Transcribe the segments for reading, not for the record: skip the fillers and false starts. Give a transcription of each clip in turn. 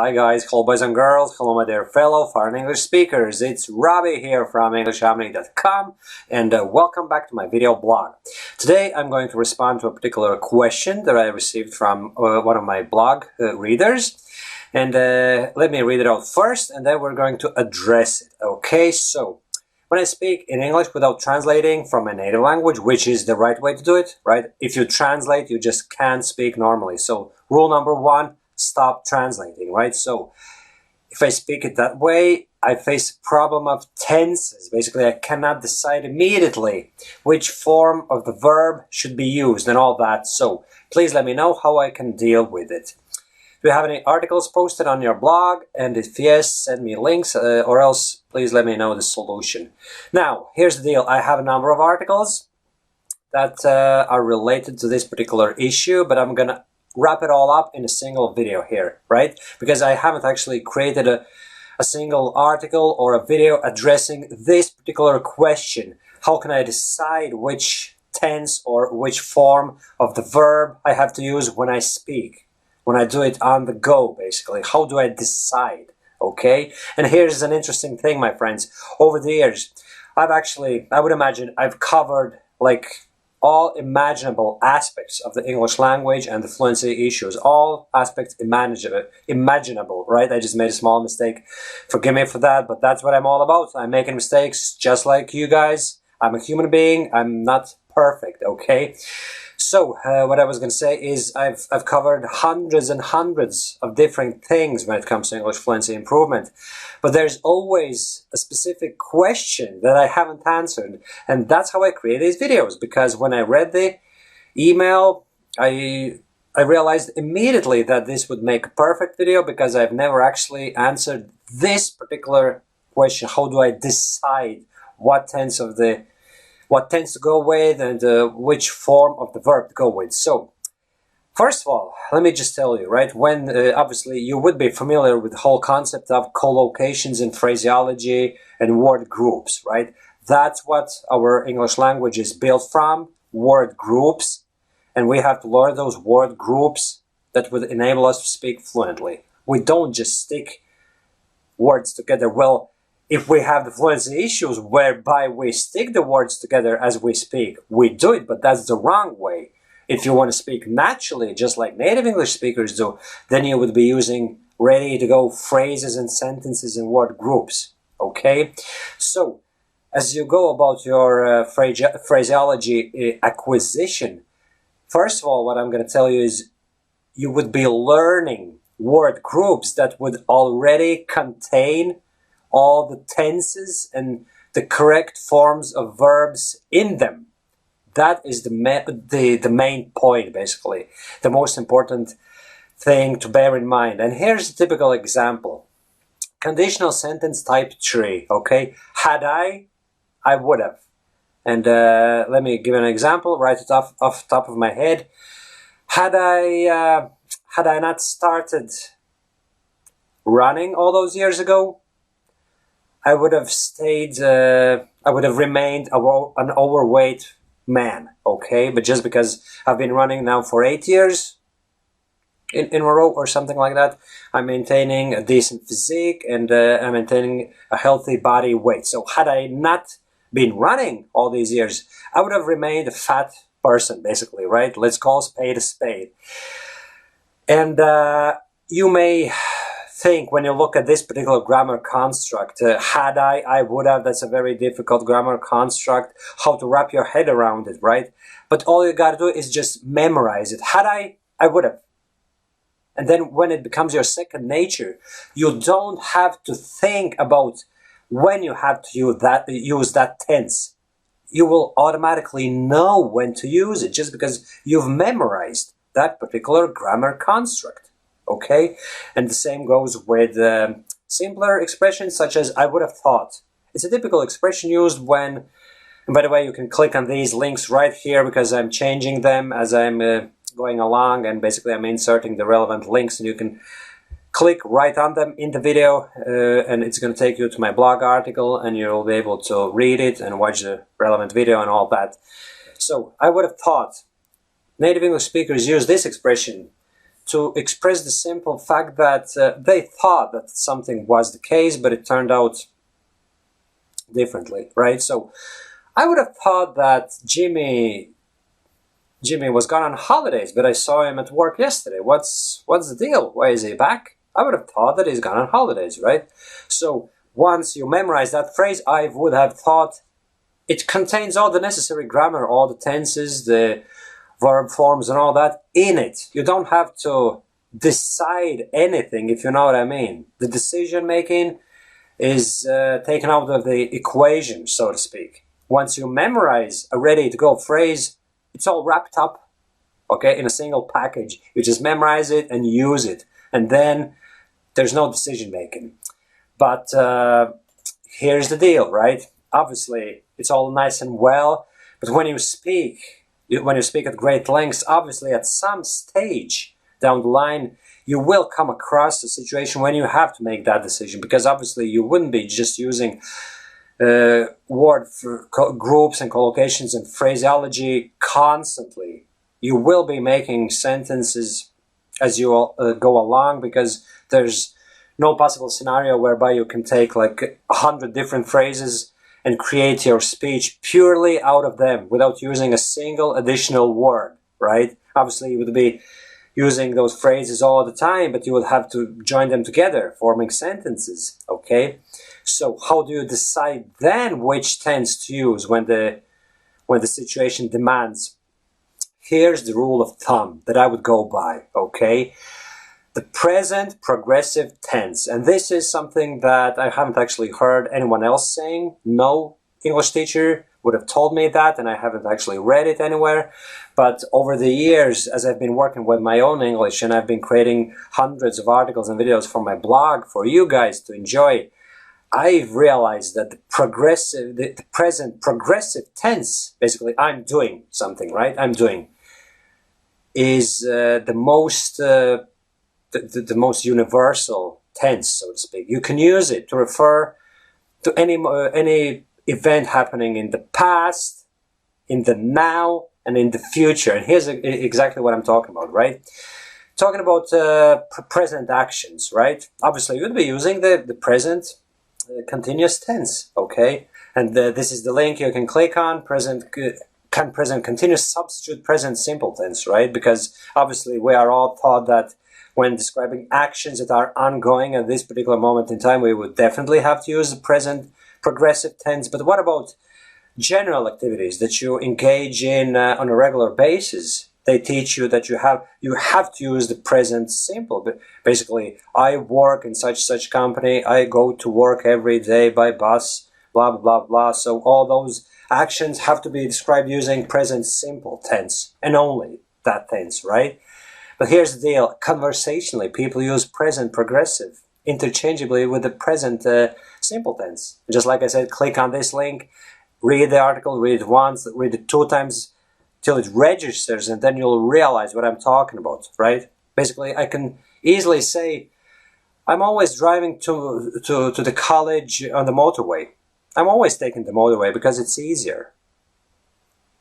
Hi guys, hello boys and girls, hello my dear fellow foreign English speakers. It's Robbie here from EnglishHarmony.com and welcome back to my video blog. Today I'm going to respond to a particular question that I received from one of my blog readers. And let me read it out first and then we're going to address it. Okay, so when I speak in English without translating from my native language, which is the right way to do it, right? If you translate, you just can't speak normally. So rule number one, stop translating, right? So if I speak it that way, I face a problem of tenses. Basically, I cannot decide immediately which form of the verb should be used and all that. So please let me know how I can deal with it. Do you have any articles posted on your blog? And if yes, send me links or else please let me know the solution. Now, here's the deal. I have a number of articles that are related to this particular issue, but I'm gonna wrap it all up in a single video here, right? Because I haven't actually created a single article or a video addressing this particular question. How can I decide which tense or which form of the verb I have to use when I speak? When I do it on the go, basically. How do I decide? Okay? And here's an interesting thing, my friends. Over the years, I would imagine I've covered like all imaginable aspects of the English language and the fluency issues. All aspects imaginable, right? I just made a small mistake. Forgive me for that, but that's what I'm all about. I'm making mistakes just like you guys. I'm a human being. I'm not perfect, okay? So, what I was going to say is I've covered hundreds and hundreds of different things when it comes to English fluency improvement. But there's always a specific question that I haven't answered. And that's how I create these videos. Because when I read the email, I realized immediately that this would make a perfect video because I've never actually answered this particular question. How do I decide what tense to go with and which form of the verb to go with. So, first of all, let me just tell you, right, when obviously you would be familiar with the whole concept of collocations and phraseology and word groups, right? That's what our English language is built from, word groups, and we have to learn those word groups that would enable us to speak fluently. We don't just stick words together. Well, if we have the fluency issues whereby we stick the words together as we speak, we do it, but that's the wrong way. If you want to speak naturally, just like native English speakers do, then you would be using ready-to-go phrases and sentences and word groups, okay? So, as you go about your phraseology acquisition, first of all, what I'm going to tell you is you would be learning word groups that would already contain all the tenses and the correct forms of verbs in them. That is the main point, basically. The most important thing to bear in mind. And here's a typical example. Conditional sentence type 3, okay? Had I would have. And let me give an example right off the top of my head. Had I not started running all those years ago, I would have remained an overweight man, okay? But just because I've been running now for 8 years in a row or something like that, I'm maintaining a decent physique and I'm maintaining a healthy body weight. So had I not been running all these years, I would have remained a fat person, basically, right? Let's call a spade a spade. And you may think when you look at this particular grammar construct, had I would have, that's a very difficult grammar construct, how to wrap your head around it, right? But all you gotta do is just memorize it. Had I would have. And then when it becomes your second nature, you don't have to think about when you have to use that tense. You will automatically know when to use it just because you've memorized that particular grammar construct. Okay, and the same goes with simpler expressions such as I would have thought. It's a typical expression used when, and by the way, you can click on these links right here because I'm changing them as I'm going along, and basically I'm inserting the relevant links and you can click right on them in the video and it's going to take you to my blog article and you'll be able to read it and watch the relevant video and all that. So, I would have thought native English speakers use this expression to express the simple fact that they thought that something was the case, but it turned out differently, right? So I would have thought that Jimmy was gone on holidays, but I saw him at work yesterday. What's the deal? Why is he back? I would have thought that he's gone on holidays, right? So once you memorize that phrase, I would have thought it contains all the necessary grammar, all the tenses, the verb forms and all that in it. You don't have to decide anything, if you know what I mean. The decision making is taken out of the equation, so to speak. Once you memorize a ready-to-go phrase, it's all wrapped up, okay, in a single package. You just memorize it and use it, and then there's no decision making. But here's the deal, right? Obviously, it's all nice and well, but when you speak at great lengths, obviously at some stage down the line, you will come across a situation when you have to make that decision, because obviously you wouldn't be just using word groups and collocations and phraseology constantly. You will be making sentences as you go along, because there's no possible scenario whereby you can take like 100 different phrases and create your speech purely out of them without using a single additional word, right? Obviously you would be using those phrases all the time, but you would have to join them together, forming sentences, okay? So how do you decide then which tense to use when the situation demands? Here's the rule of thumb that I would go by, okay? The present progressive tense, and this is something that I haven't actually heard anyone else saying. No English teacher would have told me that, and I haven't actually read it anywhere. But over the years, as I've been working with my own English, and I've been creating hundreds of articles and videos for my blog for you guys to enjoy, I've realized that the present progressive tense, basically I'm doing something, right? I'm doing, is the most universal tense, so to speak. You can use it to refer to any event happening in the past, in the now, and in the future. And here's exactly what I'm talking about, right? Talking about present actions, right? Obviously, you'd be using the present continuous tense, okay? And this is the link you can click on. Present continuous substitute present simple tense, right? Because obviously we are all taught that when describing actions that are ongoing at this particular moment in time, we would definitely have to use the present progressive tense. But what about general activities that you engage in on a regular basis? They teach you that you have to use the present simple. But basically, I work in such company, I go to work every day by bus, blah, blah, blah, blah. So all those actions have to be described using present simple tense, and only that tense, right? But here's the deal. Conversationally, people use present progressive interchangeably with the present simple tense. Just like I said, click on this link, read the article, read it once, read it 2 times till it registers, and then you'll realize what I'm talking about, right? Basically, I can easily say, I'm always driving to the college on the motorway. I'm always taking the motorway because it's easier.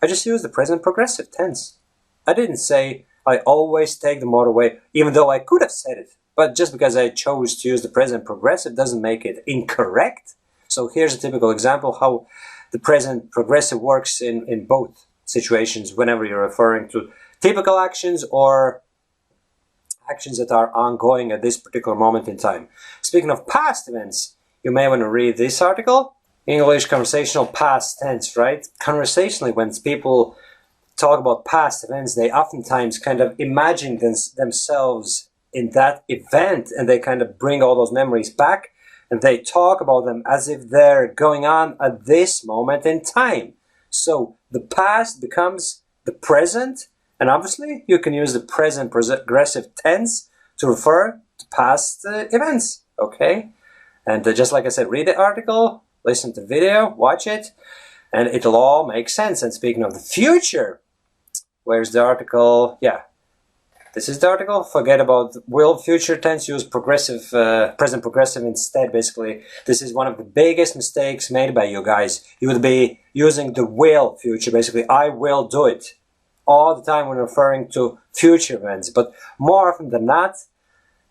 I just use the present progressive tense. I didn't say I always take the motorway, even though I could have said it. But just because I chose to use the present progressive doesn't make it incorrect. So here's a typical example how the present progressive works in both situations whenever you're referring to typical actions or actions that are ongoing at this particular moment in time. Speaking of past events, you may want to read this article. English conversational past tense, right? Conversationally, when people talk about past events, they oftentimes kind of imagine themselves in that event, and they kind of bring all those memories back, and they talk about them as if they're going on at this moment in time. So the past becomes the present, and obviously you can use the present progressive tense to refer to past events, okay? And just like I said, read the article, listen to the video, watch it, and it'll all make sense. And speaking of the future, where's the article? Yeah, this is the article. Forget about will future tense, use progressive, present progressive instead. Basically, this is one of the biggest mistakes made by you guys. You would be using the will future. Basically, I will do it. all the time when referring to future events, but more often than not,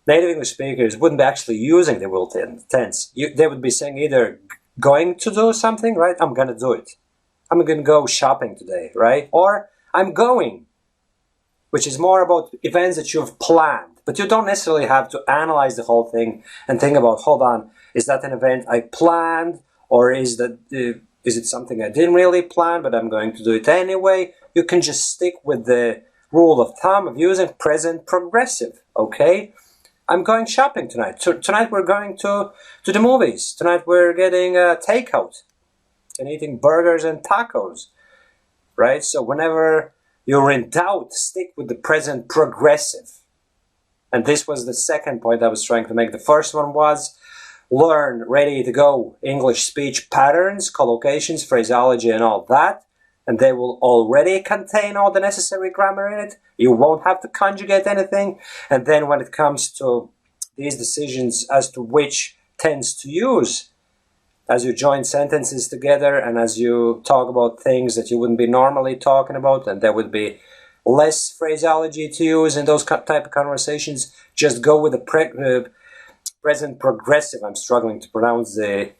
native English speakers wouldn't be actually using the will tense. They would be saying either going to do something, right? I'm gonna do it. I'm gonna go shopping today, right? Or I'm going, which is more about events that you've planned. But you don't necessarily have to analyze the whole thing and think about, hold on, is that an event I planned, or is it something I didn't really plan, but I'm going to do it anyway? You can just stick with the rule of thumb of using present progressive, okay? I'm going shopping tonight. Tonight we're going to the movies. Tonight we're getting a takeout and eating burgers and tacos, right? So whenever you're in doubt, stick with the present progressive. And this was the second point I was trying to make. The first one was learn ready to go English speech patterns, collocations, phraseology, and all that. And they will already contain all the necessary grammar in it. You won't have to conjugate anything. And then when it comes to these decisions as to which tense to use, as you join sentences together and as you talk about things that you wouldn't be normally talking about, and there would be less phraseology to use in those type of conversations, just go with the present progressive. I'm struggling to pronounce the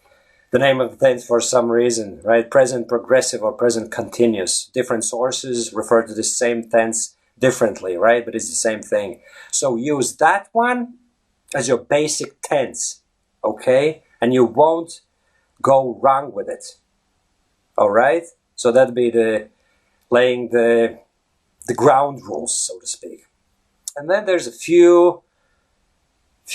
name of the tense for some reason, right? Present progressive or present continuous. Different sources refer to the same tense differently, right? But it's the same thing. So use that one as your basic tense, okay? And you won't go wrong with it, all right? So that'd be laying the ground rules, so to speak. And then there's a few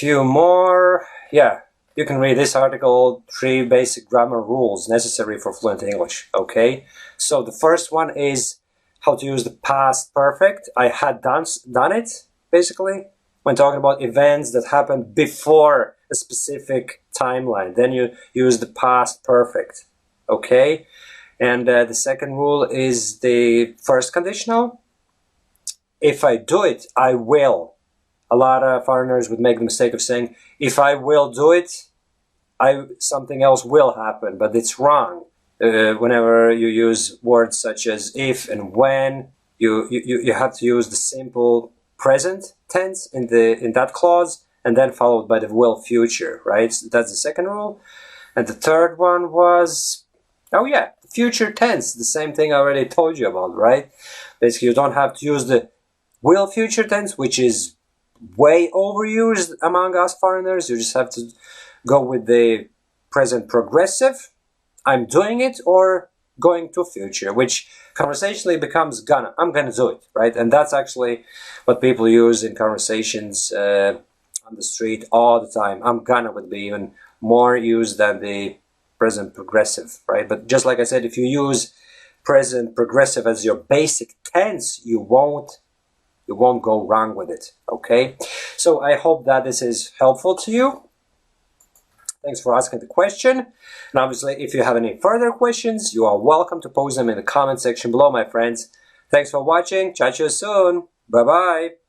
more. Yeah, you can read this article, 3 basic grammar rules necessary for fluent English, okay? So the first one is how to use the past perfect. I had done it, basically, when talking about events that happened before a specific timeline. Then you use the past perfect, okay? And the second rule is the first conditional. If I do it, I will. A lot of foreigners would make the mistake of saying, if I will do it, something else will happen, but it's wrong. Whenever you use words such as if and when, you have to use the simple present tense in that clause, and then followed by the will future, right? So that's the second rule. And the third one was, oh yeah, future tense, the same thing I already told you about, right? Basically, you don't have to use the will future tense, which is way overused among us foreigners. You just have to go with the present progressive, I'm doing it, or going to future, which conversationally becomes gonna. I'm gonna do it, right? And that's actually what people use in conversations on the street all the time. I'm gonna would be even more used than the present progressive, right? But just like I said, if you use present progressive as your basic tense, you won't go wrong with it, okay? So I hope that this is helpful to you. Thanks for asking the question. And obviously, if you have any further questions, you are welcome to post them in the comment section below, my friends. Thanks for watching. Chat to you soon. Bye-bye.